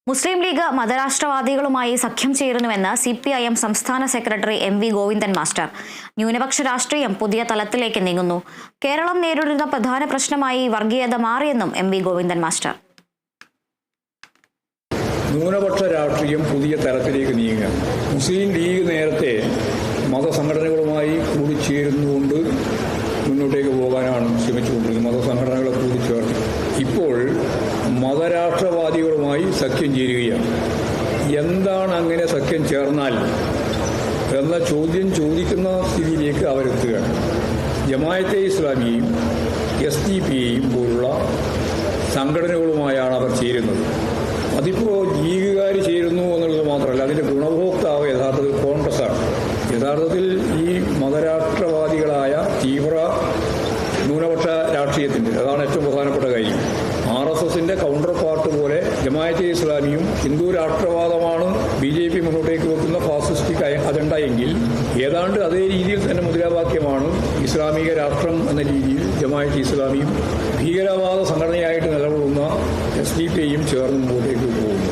മുസ്ലിം league മതരാഷ്ട്രവാദികളുമായി സഖ്യം ചേരുന്നുവെന്ന് CPIM സംസ്ഥാന secretary MV Govindan master. ന്യൂനപക്ഷ രാഷ്ട്രീയം പുതിയ തലത്തിലേക്ക് നീങ്ങുന്നു. കേരളം നേരിടുന്ന പ്രധാന പ്രശ്നമായി വർഗീയത മാറിയെന്നും MV ഗോവിന്ദൻ മാസ്റ്റർ. ന്യൂനപക്ഷ രാഷ്ട്രീയം പുതിയ തലത്തിലേക്ക് നീങ്ങുക. മുസ്ലിം ലീഗ് നേരത്തെ മതസംഘടനകളുമായി കൂടിച്ചേരുന്നുകൊണ്ട് മുന്നോട്ടേക്ക് പോകാനാണ് ശ്രമിച്ചുകൊണ്ടിരിക്കുന്നത്. മതസംഘടനകളെ കൂടിച്ചേർത്ത് ഇപ്പോൾ മതരാഷ്ട്രവാദികളുമായി സഖ്യം ചേരുകയാണ്. എന്താണ് അങ്ങനെ സഖ്യം ചേർന്നാൽ എന്ന ചോദ്യം ചോദിക്കുന്ന സ്ഥിതിയിലേക്ക് അവരെത്തുകയാണ്. ജമാഅത്തെ ഇസ്ലാമിയെയും SDP പോലുള്ള സംഘടനകളുമായാണ് അവർ ചേരുന്നത്. അതിപ്പോൾ ലീഗുകാർ ചേരുന്നു എന്നുള്ളത് മാത്രമല്ല, അതിൻ്റെ ഗുണഭോക്താവ് യഥാർത്ഥത്തിൽ കോൺഗ്രസ്സാണ്. യഥാർത്ഥത്തിൽ ഈ മതരാഷ്ട്രവാദികളായ തീവ്ര ന്യൂനപക്ഷ രാഷ്ട്രീയത്തിൻ്റെ അതാണ് ഏറ്റവും പ്രധാനപ്പെട്ട കാര്യം. RSSന്റെ കൗണ്ടർ പാർട്ട് പോലെ ജമാഅത്തെ ഇസ്ലാമിയും ഹിന്ദു രാഷ്ട്രവാദമാണ് BJP മുന്നോട്ടേക്ക് വെക്കുന്ന ഫാസിസ്റ്റിക് അജണ്ട എങ്കിൽ ഏതാണ്ട് അതേ രീതിയിൽ തന്നെ മുദ്രാവാക്യമാണ് ഇസ്ലാമിക രാഷ്ട്രം എന്ന രീതിയിൽ ജമാഅത്തെ ഇസ്ലാമിയും ഭീകരവാദ സംഘടനയായിട്ട് നിലകൊള്ളുന്ന SDP ചേർന്ന് മുമ്പോട്ടേക്ക് പോകും.